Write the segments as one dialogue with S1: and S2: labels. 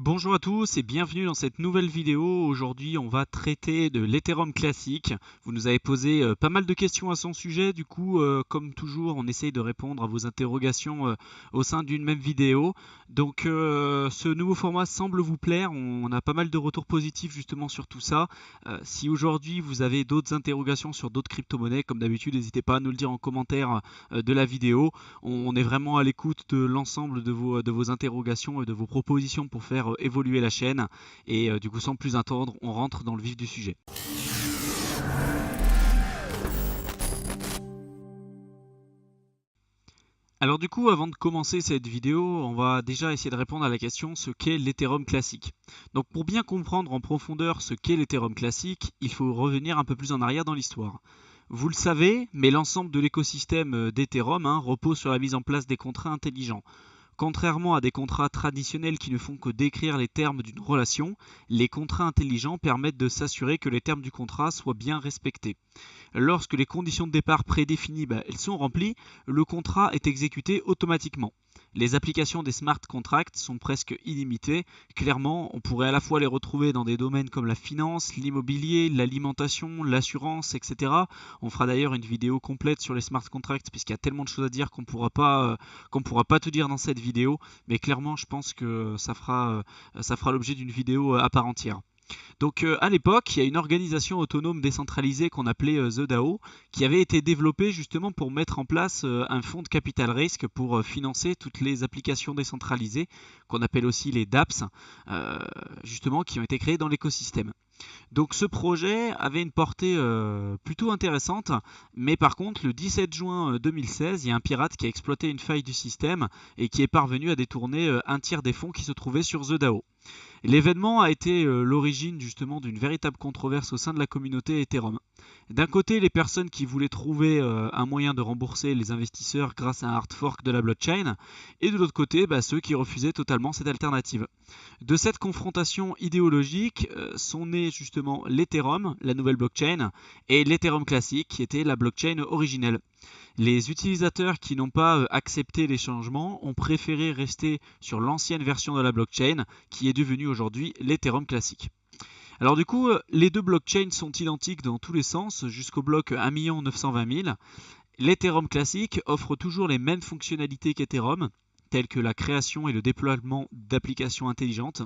S1: Bonjour à tous et bienvenue dans cette nouvelle vidéo. Aujourd'hui, on va traiter de l'Ethereum classique. Vous nous avez posé pas mal de questions à son sujet. Du coup, comme toujours, on essaye de répondre à vos interrogations au sein d'une même vidéo. Donc, ce nouveau format semble vous plaire. On a pas mal de retours positifs justement sur tout ça. Si aujourd'hui vous avez d'autres interrogations sur d'autres crypto-monnaies, comme d'habitude, n'hésitez pas à nous le dire en commentaire de la vidéo. On est vraiment à l'écoute de l'ensemble de vos interrogations et de vos propositions pour faire évoluer la chaîne. Et du coup, sans plus attendre, on rentre dans le vif du sujet. Alors du coup, avant de commencer cette vidéo, on va déjà essayer de répondre à la question ce qu'est l'Ethereum classique. Donc pour bien comprendre en profondeur ce qu'est l'Ethereum classique, il faut revenir un peu plus en arrière dans l'histoire. Vous le savez, mais l'ensemble de l'écosystème d'Ethereum repose sur la mise en place des contrats intelligents. Contrairement à des contrats traditionnels qui ne font que décrire les termes d'une relation, les contrats intelligents permettent de s'assurer que les termes du contrat soient bien respectés. Lorsque les conditions de départ prédéfinies elles sont remplies, le contrat est exécuté automatiquement. Les applications des smart contracts sont presque illimitées. Clairement, on pourrait à la fois les retrouver dans des domaines comme la finance, l'immobilier, l'alimentation, l'assurance, etc. On fera d'ailleurs une vidéo complète sur les smart contracts puisqu'il y a tellement de choses à dire qu'on pourra pas tout dire dans cette vidéo. Mais clairement, je pense que ça fera l'objet d'une vidéo à part entière. Donc à l'époque, il y a une organisation autonome décentralisée qu'on appelait The DAO qui avait été développée justement pour mettre en place un fonds de capital risque pour financer toutes les applications décentralisées qu'on appelle aussi les dApps, justement qui ont été créées dans l'écosystème. Donc ce projet avait une portée plutôt intéressante, mais par contre le 17 juin 2016, il y a un pirate qui a exploité une faille du système et qui est parvenu à détourner un tiers des fonds qui se trouvaient sur The DAO. L'événement a été l'origine justement d'une véritable controverse au sein de la communauté Ethereum. D'un côté, les personnes qui voulaient trouver un moyen de rembourser les investisseurs grâce à un hard fork de la blockchain, et de l'autre côté, ceux qui refusaient totalement cette alternative. De cette confrontation idéologique sont nés justement l'Ethereum, la nouvelle blockchain, et l'Ethereum classique, qui était la blockchain originelle. Les utilisateurs qui n'ont pas accepté les changements ont préféré rester sur l'ancienne version de la blockchain, qui est devenue aujourd'hui l'Ethereum classique. Alors du coup, les deux blockchains sont identiques dans tous les sens, jusqu'au bloc 1 920 000. L'Ethereum classique offre toujours les mêmes fonctionnalités qu'Ethereum, telles que la création et le déploiement d'applications intelligentes.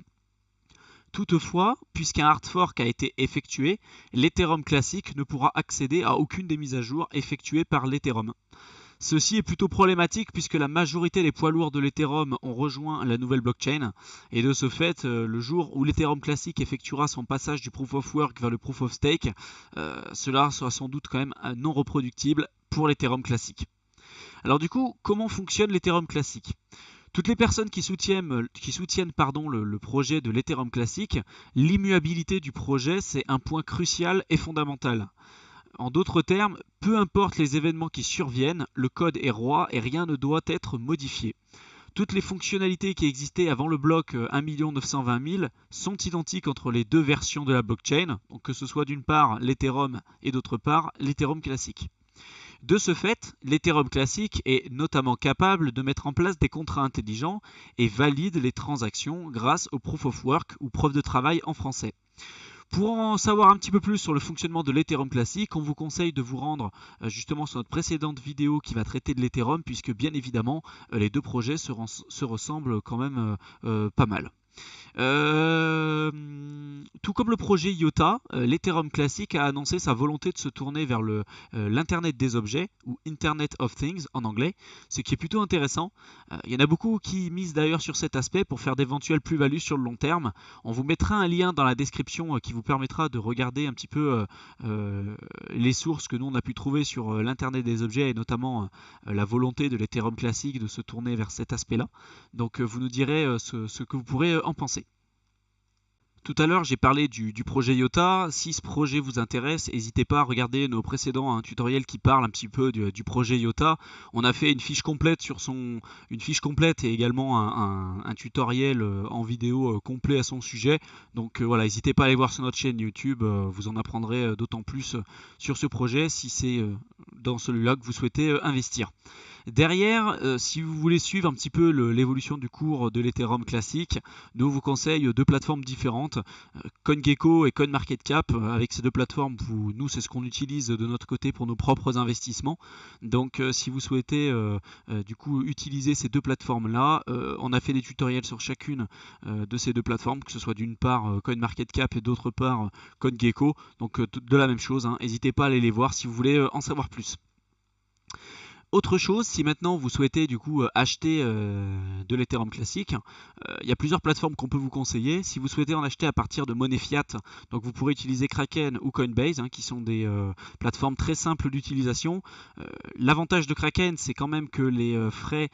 S1: Toutefois, puisqu'un hard fork a été effectué, l'Ethereum classique ne pourra accéder à aucune des mises à jour effectuées par l'Ethereum. Ceci est plutôt problématique puisque la majorité des poids lourds de l'Ethereum ont rejoint la nouvelle blockchain et de ce fait, le jour où l'Ethereum classique effectuera son passage du Proof of Work vers le Proof of Stake, cela sera sans doute quand même non reproductible pour l'Ethereum classique. Alors du coup, comment fonctionne l'Ethereum classique ? Toutes les personnes qui soutiennent le projet de l'Ethereum classique, l'immuabilité du projet, c'est un point crucial et fondamental. En d'autres termes, peu importe les événements qui surviennent, le code est roi et rien ne doit être modifié. Toutes les fonctionnalités qui existaient avant le bloc 1 920 000 sont identiques entre les deux versions de la blockchain, donc que ce soit d'une part l'Ethereum et d'autre part l'Ethereum classique. De ce fait, l'Ethereum classique est notamment capable de mettre en place des contrats intelligents et valide les transactions grâce au Proof of Work ou preuve de travail en français. Pour en savoir un petit peu plus sur le fonctionnement de l'Ethereum classique, on vous conseille de vous rendre justement sur notre précédente vidéo qui va traiter de l'Ethereum puisque bien évidemment les deux projets se ressemblent quand même pas mal. Tout comme le projet IOTA, l'Ethereum classique a annoncé sa volonté de se tourner vers l'Internet des objets, ou Internet of Things en anglais, ce qui est plutôt intéressant. Il y en a beaucoup qui misent d'ailleurs sur cet aspect pour faire d'éventuelles plus-values sur le long terme. On vous mettra un lien dans la description qui vous permettra de regarder un petit peu les sources que nous on a pu trouver sur l'Internet des objets et notamment la volonté de l'Ethereum classique de se tourner vers cet aspect-là. Donc vous nous direz ce que vous pourrez en penser. Tout à l'heure, j'ai parlé du projet IOTA. Si ce projet vous intéresse, n'hésitez pas à regarder nos précédents tutoriels qui parlent un petit peu du projet IOTA. On a fait une fiche complète et également un tutoriel en vidéo complet à son sujet. Donc voilà, n'hésitez pas à aller voir sur notre chaîne YouTube. Vous en apprendrez d'autant plus sur ce projet si c'est dans celui-là que vous souhaitez investir. Derrière, si vous voulez suivre un petit peu l'évolution du cours de l'Ethereum classique, nous on vous conseille deux plateformes différentes, CoinGecko et CoinMarketCap. Avec ces deux plateformes, nous c'est ce qu'on utilise de notre côté pour nos propres investissements. Donc si vous souhaitez du coup utiliser ces deux plateformes-là, on a fait des tutoriels sur chacune de ces deux plateformes, que ce soit d'une part CoinMarketCap et d'autre part CoinGecko. Donc de la même chose, hein. N'hésitez pas à aller les voir si vous voulez en savoir plus. Autre chose, si maintenant vous souhaitez du coup acheter de l'Ethereum classique, il y a plusieurs plateformes qu'on peut vous conseiller. Si vous souhaitez en acheter à partir de monnaie fiat, donc vous pourrez utiliser Kraken ou Coinbase, hein, qui sont des plateformes très simples d'utilisation. L'avantage de Kraken, c'est quand même que les frais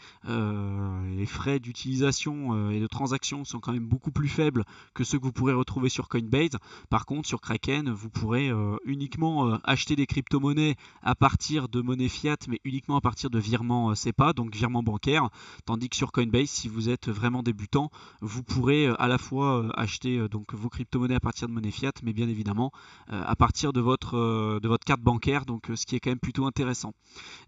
S1: d'utilisation et de transaction sont quand même beaucoup plus faibles que ceux que vous pourrez retrouver sur Coinbase. Par contre, sur Kraken, vous pourrez uniquement acheter des crypto-monnaies à partir de monnaie fiat, mais uniquement à partir de virements SEPA, donc virements bancaires, tandis que sur Coinbase, si vous êtes vraiment débutant, vous pourrez à la fois acheter donc vos crypto-monnaies à partir de monnaie fiat, mais bien évidemment à partir de votre carte bancaire, donc ce qui est quand même plutôt intéressant.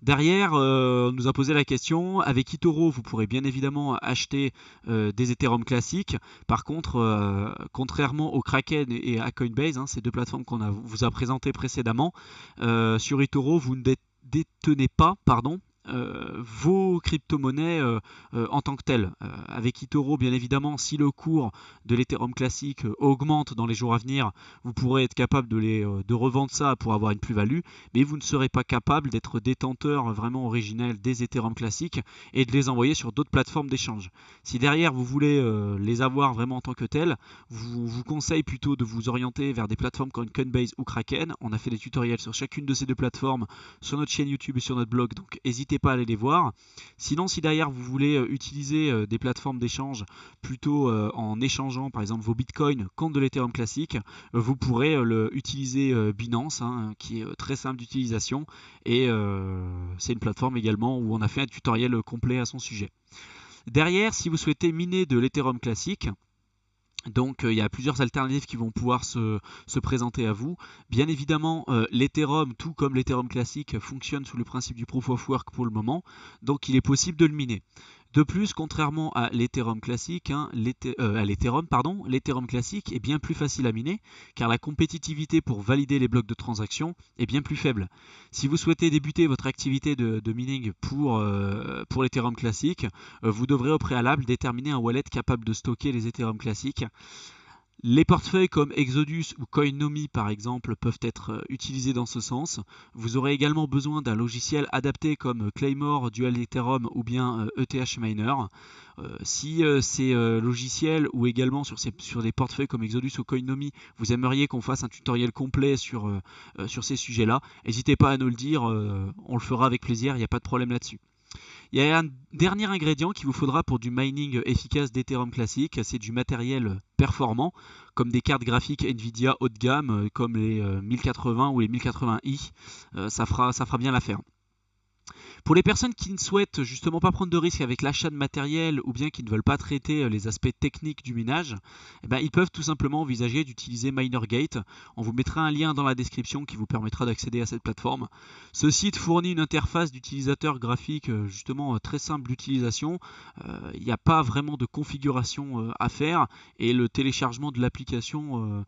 S1: Derrière, on nous a posé la question, avec eToro, vous pourrez bien évidemment acheter des Ethereum classiques. Par contre, contrairement au Kraken et à Coinbase, hein, ces deux plateformes qu'on vous a présentées précédemment, sur eToro, vous ne détenez pas, vos crypto-monnaies en tant que telles. Avec eToro, bien évidemment, si le cours de l'Ethereum classique augmente dans les jours à venir, vous pourrez être capable de revendre ça pour avoir une plus-value, mais vous ne serez pas capable d'être détenteur vraiment originel des Ethereum classiques et de les envoyer sur d'autres plateformes d'échange. Si derrière vous voulez les avoir vraiment en tant que telles, vous conseille plutôt de vous orienter vers des plateformes comme Coinbase ou Kraken. On a fait des tutoriels sur chacune de ces deux plateformes sur notre chaîne YouTube et sur notre blog, donc n'hésitez pas à aller les voir. Sinon, si derrière vous voulez utiliser des plateformes d'échange plutôt en échangeant par exemple vos bitcoins contre de l'Ethereum classique, vous pourrez utiliser Binance, hein, qui est très simple d'utilisation, et c'est une plateforme également où on a fait un tutoriel complet à son sujet. Derrière, si vous souhaitez miner de l'Ethereum classique, donc il y a plusieurs alternatives qui vont pouvoir se présenter à vous. Bien évidemment, l'Ethereum, tout comme l'Ethereum classique, fonctionne sous le principe du Proof of Work pour le moment, donc il est possible de le miner. De plus, contrairement à l'Ethereum classique, l'Ethereum classique est bien plus facile à miner, car la compétitivité pour valider les blocs de transaction est bien plus faible. Si vous souhaitez débuter votre activité de mining pour l'Ethereum classique, vous devrez au préalable déterminer un wallet capable de stocker les Ethereum classiques. Les portefeuilles comme Exodus ou Coinomi par exemple peuvent être utilisés dans ce sens. Vous aurez également besoin d'un logiciel adapté comme Claymore, Dual Ethereum ou bien ETH Miner. Si ces logiciels ou également sur des portefeuilles comme Exodus ou Coinomi, vous aimeriez qu'on fasse un tutoriel complet sur ces sujets-là, n'hésitez pas à nous le dire, on le fera avec plaisir, il n'y a pas de problème là-dessus. Il y a un dernier ingrédient qu'il vous faudra pour du mining efficace d'Ethereum classique, c'est du matériel performant, comme des cartes graphiques Nvidia haut de gamme, comme les 1080 ou les 1080i, ça fera bien l'affaire. Pour les personnes qui ne souhaitent justement pas prendre de risques avec l'achat de matériel ou bien qui ne veulent pas traiter les aspects techniques du minage, ils peuvent tout simplement envisager d'utiliser MinerGate. On vous mettra un lien dans la description qui vous permettra d'accéder à cette plateforme. Ce site fournit une interface d'utilisateur graphique justement très simple d'utilisation. Il n'y a pas vraiment de configuration à faire et le téléchargement de l'application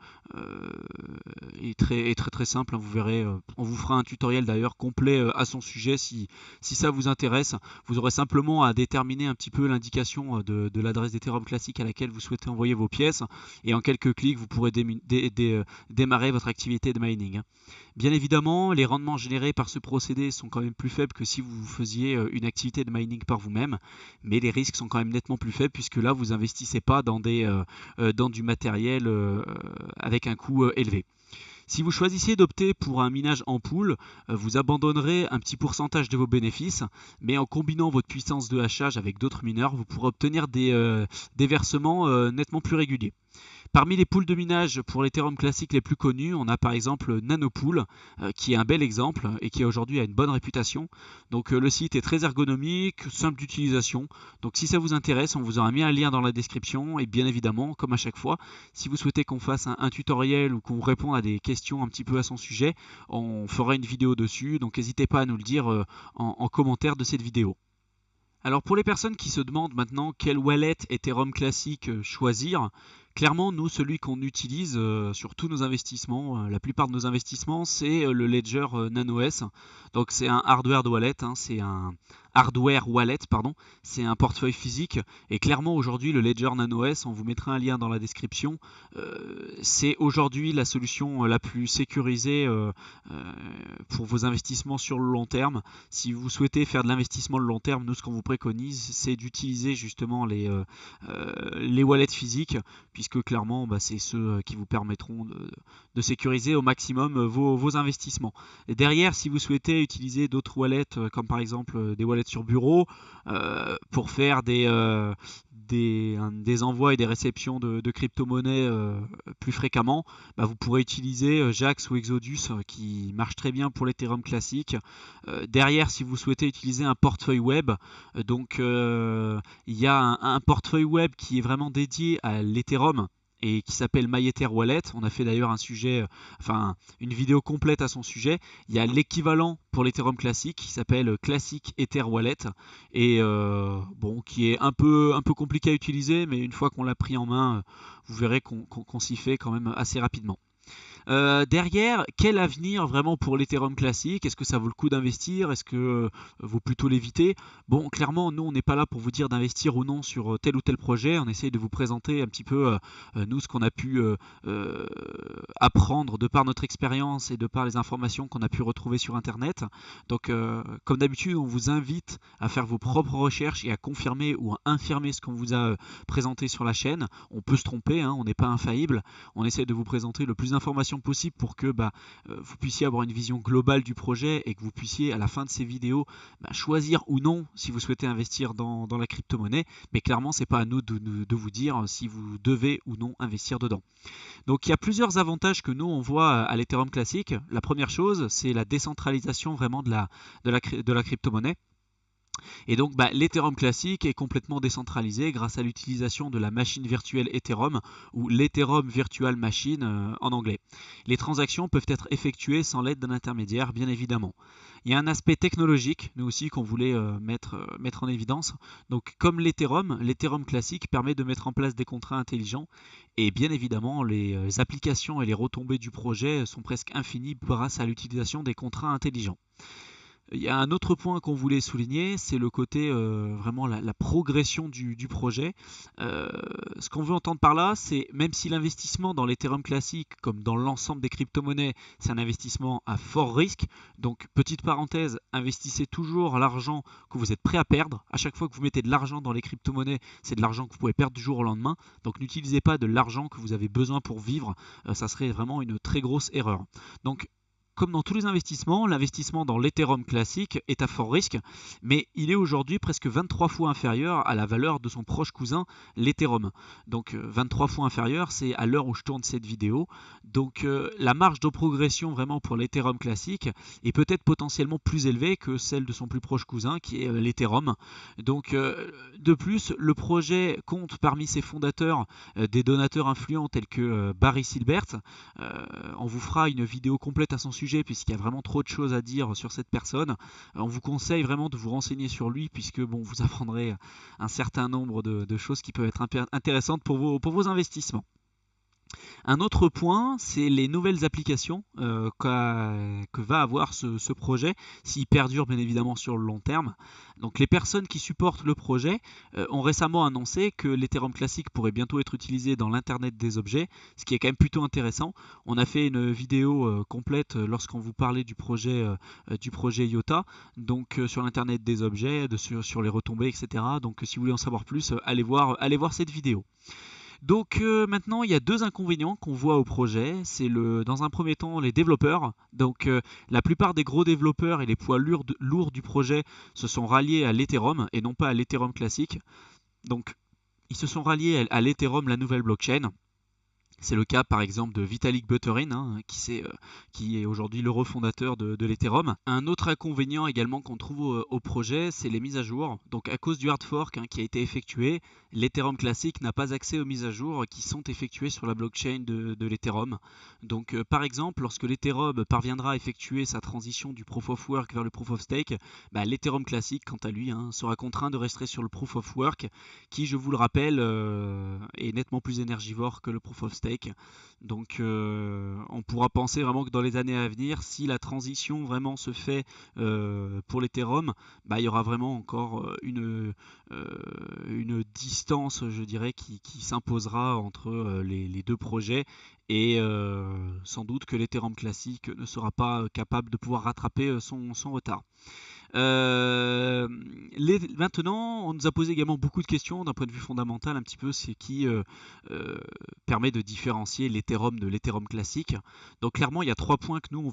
S1: est très simple. Vous verrez, on vous fera un tutoriel d'ailleurs complet à son sujet si ça vous intéresse. Vous aurez simplement à déterminer un petit peu l'indication de l'adresse d'Ethereum classique à laquelle vous souhaitez envoyer vos pièces et en quelques clics vous pourrez démarrer votre activité de mining. Bien évidemment, les rendements générés par ce procédé sont quand même plus faibles que si vous faisiez une activité de mining par vous-même, mais les risques sont quand même nettement plus faibles puisque là vous investissez pas dans du matériel avec un coût élevé. Si vous choisissez d'opter pour un minage en pool, vous abandonnerez un petit pourcentage de vos bénéfices, mais en combinant votre puissance de hachage avec d'autres mineurs, vous pourrez obtenir des versements nettement plus réguliers. Parmi les pools de minage pour l'Ethereum classique les plus connus, on a par exemple Nanopool, qui est un bel exemple et qui aujourd'hui a une bonne réputation. Donc le site est très ergonomique, simple d'utilisation. Donc si ça vous intéresse, on vous aura mis un lien dans la description. Et bien évidemment, comme à chaque fois, si vous souhaitez qu'on fasse un tutoriel ou qu'on réponde à des questions un petit peu à son sujet, on fera une vidéo dessus. Donc n'hésitez pas à nous le dire en commentaire de cette vidéo. Alors pour les personnes qui se demandent maintenant quel wallet Ethereum classique choisir, clairement nous celui qu'on utilise sur tous nos investissements, la plupart de nos investissements, c'est le Ledger Nano S. Donc c'est un hardware wallet, c'est un c'est un portefeuille physique et clairement aujourd'hui le Ledger Nano S, on vous mettra un lien dans la description, c'est aujourd'hui la solution la plus sécurisée pour vos investissements sur le long terme. Si vous souhaitez faire de l'investissement le long terme, nous ce qu'on vous préconise c'est d'utiliser justement les wallets physiques, puisque clairement c'est ceux qui vous permettront de sécuriser au maximum vos investissements. Et derrière, si vous souhaitez utiliser d'autres wallets comme par exemple des wallets sur bureau pour faire des envois et des réceptions de crypto-monnaies plus fréquemment, vous pourrez utiliser Jaxx ou Exodus qui marchent très bien pour l'Ethereum classique. Derrière, si vous souhaitez utiliser un portefeuille web, donc il y a un portefeuille web qui est vraiment dédié à l'Ethereum et qui s'appelle MyEther Wallet. On a fait d'ailleurs une vidéo complète à son sujet. Il y a l'équivalent pour l'Ethereum classique qui s'appelle Classic Ether Wallet et qui est un peu compliqué à utiliser, mais une fois qu'on l'a pris en main, vous verrez qu'on s'y fait quand même assez rapidement. Derrière, quel avenir vraiment pour l'Ethereum classique? Est-ce que ça vaut le coup d'investir? Est-ce que vaut plutôt l'éviter? Bon, clairement, nous, on n'est pas là pour vous dire d'investir ou non sur tel ou tel projet. On essaye de vous présenter un petit peu, nous, ce qu'on a pu apprendre de par notre expérience et de par les informations qu'on a pu retrouver sur Internet. Donc, comme d'habitude, on vous invite à faire vos propres recherches et à confirmer ou à infirmer ce qu'on vous a présenté sur la chaîne. On peut se tromper, on n'est pas infaillible. On essaie de vous présenter le plus d'informations possible pour que vous puissiez avoir une vision globale du projet et que vous puissiez à la fin de ces vidéos choisir ou non si vous souhaitez investir dans la crypto-monnaie. Mais clairement, c'est pas à nous de vous dire si vous devez ou non investir dedans. Donc il y a plusieurs avantages que nous on voit à l'Ethereum classique. La première chose, c'est la décentralisation vraiment de la crypto-monnaie. Et donc l'Ethereum classique est complètement décentralisé grâce à l'utilisation de la machine virtuelle Ethereum ou l'Ethereum Virtual Machine en anglais. Les transactions peuvent être effectuées sans l'aide d'un intermédiaire, bien évidemment. Il y a un aspect technologique, nous aussi, qu'on voulait mettre en évidence. Donc comme l'Ethereum classique permet de mettre en place des contrats intelligents et bien évidemment les applications et les retombées du projet sont presque infinies grâce à l'utilisation des contrats intelligents. Il y a un autre point qu'on voulait souligner, c'est le côté vraiment la progression du projet. Ce qu'on veut entendre par là, c'est même si l'investissement dans l'Ethereum classique, comme dans l'ensemble des crypto-monnaies, c'est un investissement à fort risque. Donc, petite parenthèse, investissez toujours l'argent que vous êtes prêt à perdre. À chaque fois que vous mettez de l'argent dans les crypto-monnaies, c'est de l'argent que vous pouvez perdre du jour au lendemain. Donc, n'utilisez pas de l'argent que vous avez besoin pour vivre. Ça serait vraiment une très grosse erreur. Donc, comme dans tous les investissements, l'investissement dans l'Ethereum classique est à fort risque, mais il est aujourd'hui presque 23 fois inférieur à la valeur de son proche cousin, l'Ethereum. Donc 23 fois inférieur, c'est à l'heure où je tourne cette vidéo. Donc la marge de progression vraiment pour l'Ethereum classique est peut-être potentiellement plus élevée que celle de son plus proche cousin, qui est l'Ethereum. Donc de plus, le projet compte parmi ses fondateurs des donateurs influents tels que Barry Silbert. On vous fera une vidéo complète à son sujet puisqu'il y a vraiment trop de choses à dire sur cette personne. On vous conseille vraiment de vous renseigner sur lui puisque vous apprendrez un certain nombre de choses qui peuvent être intéressantes pour vos investissements. Un autre point, c'est les nouvelles applications que va avoir ce projet, s'il perdure bien évidemment sur le long terme. Donc les personnes qui supportent le projet ont récemment annoncé que l'Ethereum classique pourrait bientôt être utilisé dans l'Internet des objets, ce qui est quand même plutôt intéressant. On a fait une vidéo complète lorsqu'on vous parlait du projet IOTA, donc sur l'Internet des objets, sur les retombées, etc. Donc si vous voulez en savoir plus, allez voir cette vidéo. Donc maintenant, il y a deux inconvénients qu'on voit au projet. C'est dans un premier temps les développeurs. Donc la plupart des gros développeurs et les poids lourds du projet se sont ralliés à l'Ethereum et non pas à l'Ethereum classique. Donc ils se sont ralliés à l'Ethereum, la nouvelle blockchain. C'est le cas par exemple de Vitalik Buterin, hein, qui est aujourd'hui le refondateur de l'Ethereum. Un autre inconvénient également qu'on trouve au projet, c'est les mises à jour. Donc à cause du hard fork qui a été effectué, l'Ethereum classique n'a pas accès aux mises à jour qui sont effectuées sur la blockchain de l'Ethereum. Donc par exemple, lorsque l'Ethereum parviendra à effectuer sa transition du Proof of Work vers le Proof of Stake, l'Ethereum classique, quant à lui, sera contraint de rester sur le Proof of Work, qui, je vous le rappelle, est nettement plus énergivore que le Proof of Stake. Donc on pourra penser vraiment que dans les années à venir, si la transition vraiment se fait pour l'Ethereum, il y aura vraiment encore une distance, je dirais, qui s'imposera entre les deux projets, et sans doute que l'Ethereum classique ne sera pas capable de pouvoir rattraper son retard. Maintenant, on nous a posé également beaucoup de questions d'un point de vue fondamental, un petit peu ce qui permet de différencier l'Ethereum de l'Ethereum classique. Donc clairement, il y a 3 points que nous on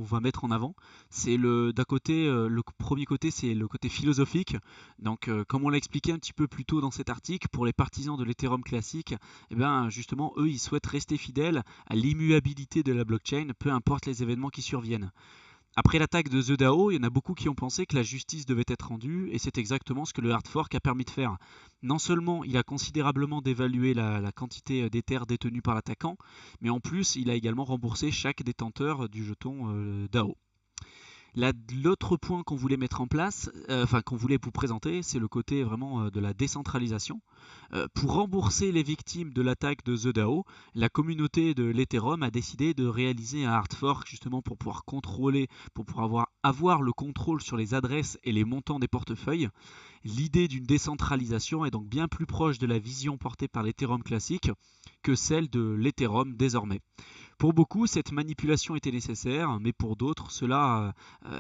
S1: va mettre en avant. C'est d'un côté, le premier côté, c'est le côté philosophique. Donc comme on l'a expliqué un petit peu plus tôt dans cet article, pour les partisans de l'Ethereum classique, justement, eux, ils souhaitent rester fidèles à l'immuabilité de la blockchain, peu importe les événements qui surviennent. Après l'attaque de The DAO, il y en a beaucoup qui ont pensé que la justice devait être rendue, et c'est exactement ce que le hard fork a permis de faire. Non seulement il a considérablement dévalué la quantité d'Ether détenue par l'attaquant, mais en plus il a également remboursé chaque détenteur du jeton DAO. L'autre point qu'on voulait mettre en place, qu'on voulait vous présenter, c'est le côté vraiment de la décentralisation. Pour rembourser les victimes de l'attaque de The DAO, la communauté de l'Ethereum a décidé de réaliser un hard fork justement pour pouvoir contrôler, pour pouvoir avoir le contrôle sur les adresses et les montants des portefeuilles. L'idée d'une décentralisation est donc bien plus proche de la vision portée par l'Ethereum classique que celle de l'Ethereum désormais. Pour beaucoup, cette manipulation était nécessaire, mais pour d'autres, cela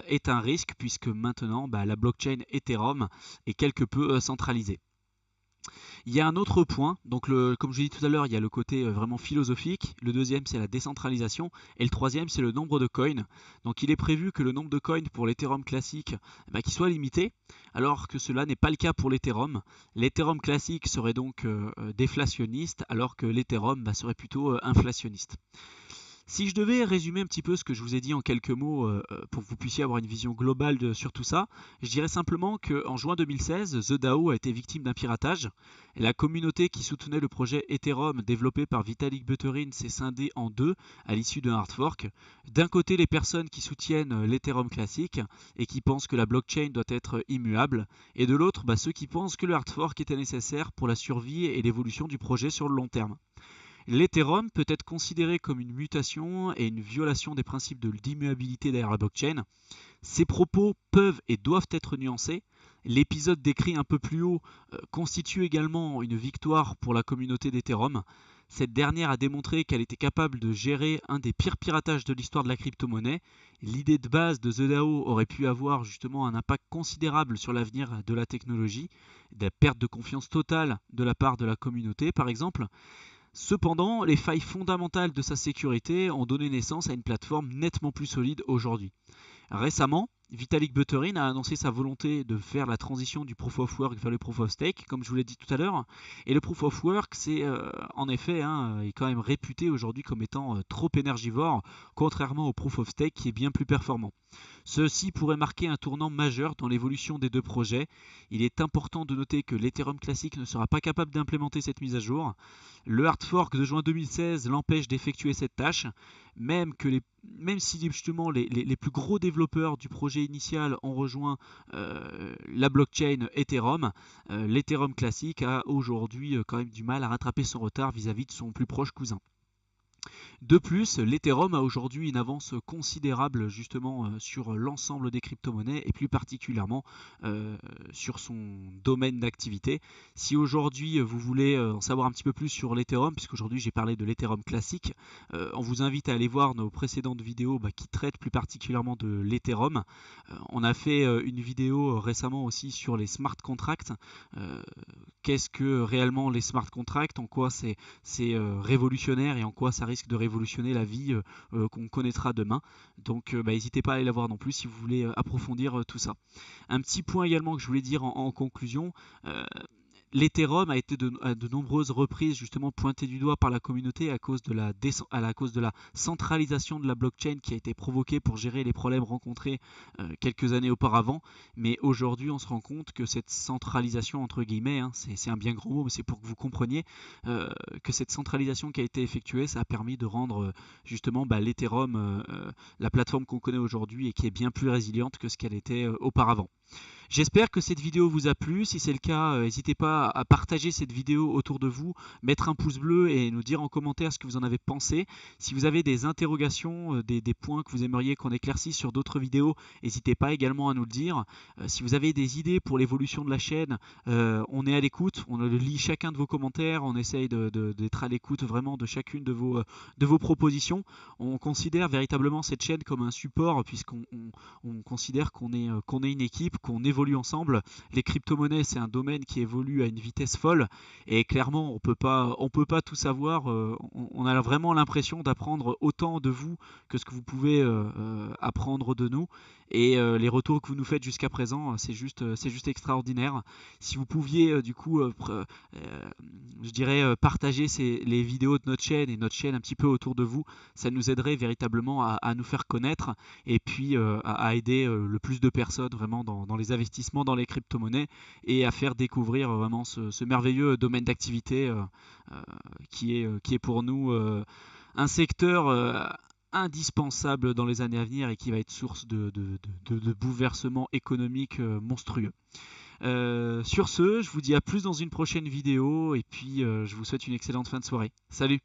S1: est un risque puisque maintenant, la blockchain Ethereum est quelque peu centralisée. Il y a un autre point, donc comme je l'ai dit tout à l'heure, il y a le côté vraiment philosophique, le deuxième c'est la décentralisation, et le troisième c'est le nombre de coins. Donc il est prévu que le nombre de coins pour l'Ethereum classique qu'il soit limité, alors que cela n'est pas le cas pour l'Ethereum. L'Ethereum classique serait donc déflationniste, alors que l'Ethereum serait plutôt inflationniste. Si je devais résumer un petit peu ce que je vous ai dit en quelques mots pour que vous puissiez avoir une vision globale sur tout ça, je dirais simplement qu'en juin 2016, The DAO a été victime d'un piratage. Et la communauté qui soutenait le projet Ethereum développé par Vitalik Buterin s'est scindée en deux à l'issue d'un hard fork. D'un côté, les personnes qui soutiennent l'Ethereum classique et qui pensent que la blockchain doit être immuable, et de l'autre, ceux qui pensent que le hard fork était nécessaire pour la survie et l'évolution du projet sur le long terme. L'Ethereum peut être considéré comme une mutation et une violation des principes d'immuabilité derrière la blockchain. Ces propos peuvent et doivent être nuancés. L'épisode décrit un peu plus haut constitue également une victoire pour la communauté d'Ethereum. Cette dernière a démontré qu'elle était capable de gérer un des pires piratages de l'histoire de la crypto-monnaie. L'idée de base de The DAO aurait pu avoir justement un impact considérable sur l'avenir de la technologie, de la perte de confiance totale de la part de la communauté par exemple. Cependant, les failles fondamentales de sa sécurité ont donné naissance à une plateforme nettement plus solide aujourd'hui. Récemment, Vitalik Buterin a annoncé sa volonté de faire la transition du Proof of Work vers le Proof of Stake, comme je vous l'ai dit tout à l'heure. Et le Proof of Work, c'est en effet est quand même réputé aujourd'hui comme étant trop énergivore, contrairement au Proof of Stake qui est bien plus performant. Ceci pourrait marquer un tournant majeur dans l'évolution des deux projets. Il est important de noter que l'Ethereum classique ne sera pas capable d'implémenter cette mise à jour. Le hard fork de juin 2016 l'empêche d'effectuer cette tâche, même si justement les plus gros développeurs du projet initial ont rejoint la blockchain Ethereum, l'Ethereum classique a aujourd'hui quand même du mal à rattraper son retard vis-à-vis de son plus proche cousin. De plus, l'Ethereum a aujourd'hui une avance considérable justement sur l'ensemble des crypto-monnaies et plus particulièrement sur son domaine d'activité. Si aujourd'hui vous voulez en savoir un petit peu plus sur l'Ethereum, puisqu'aujourd'hui j'ai parlé de l'Ethereum classique, on vous invite à aller voir nos précédentes vidéos qui traitent plus particulièrement de l'Ethereum. On a fait une vidéo récemment aussi sur les smart contracts. Qu'est-ce que réellement les smart contracts, en quoi c'est révolutionnaire et en quoi ça risque de révolutionner la vie qu'on connaîtra demain. Donc n'hésitez pas à aller la voir non plus si vous voulez approfondir tout ça. Un petit point également que je voulais dire en conclusion, l'Ethereum a été à de nombreuses reprises justement pointé du doigt par la communauté à cause de la centralisation de la blockchain qui a été provoquée pour gérer les problèmes rencontrés quelques années auparavant. Mais aujourd'hui, on se rend compte que cette centralisation, entre guillemets, hein, c'est un bien grand mot, mais c'est pour que vous compreniez que cette centralisation qui a été effectuée, ça a permis de rendre justement l'Ethereum la plateforme qu'on connaît aujourd'hui et qui est bien plus résiliente que ce qu'elle était auparavant. J'espère que cette vidéo vous a plu. Si c'est le cas, n'hésitez pas à partager cette vidéo autour de vous, mettre un pouce bleu et nous dire en commentaire ce que vous en avez pensé. Si vous avez des interrogations, des points que vous aimeriez qu'on éclaircisse sur d'autres vidéos, n'hésitez pas également à nous le dire. Si vous avez des idées pour l'évolution de la chaîne, on est à l'écoute. On lit chacun de vos commentaires. On essaye d'être à l'écoute vraiment de chacune de vos propositions. On considère véritablement cette chaîne comme un support puisqu'on considère qu'on est une équipe, qu'on évolue ensemble. Les crypto-monnaies, c'est un domaine qui évolue à une vitesse folle et clairement, on peut pas tout savoir. On a vraiment l'impression d'apprendre autant de vous que ce que vous pouvez apprendre de nous. Et les retours que vous nous faites jusqu'à présent, c'est juste extraordinaire. Si vous pouviez je dirais partager les vidéos de notre chaîne et notre chaîne un petit peu autour de vous, ça nous aiderait véritablement à nous faire connaître et puis à aider le plus de personnes vraiment dans les investissements dans les crypto-monnaies et à faire découvrir vraiment ce merveilleux domaine d'activité qui est pour nous un secteur indispensable dans les années à venir et qui va être source de bouleversements économiques monstrueux. Sur ce, je vous dis à plus dans une prochaine vidéo et puis je vous souhaite une excellente fin de soirée. Salut!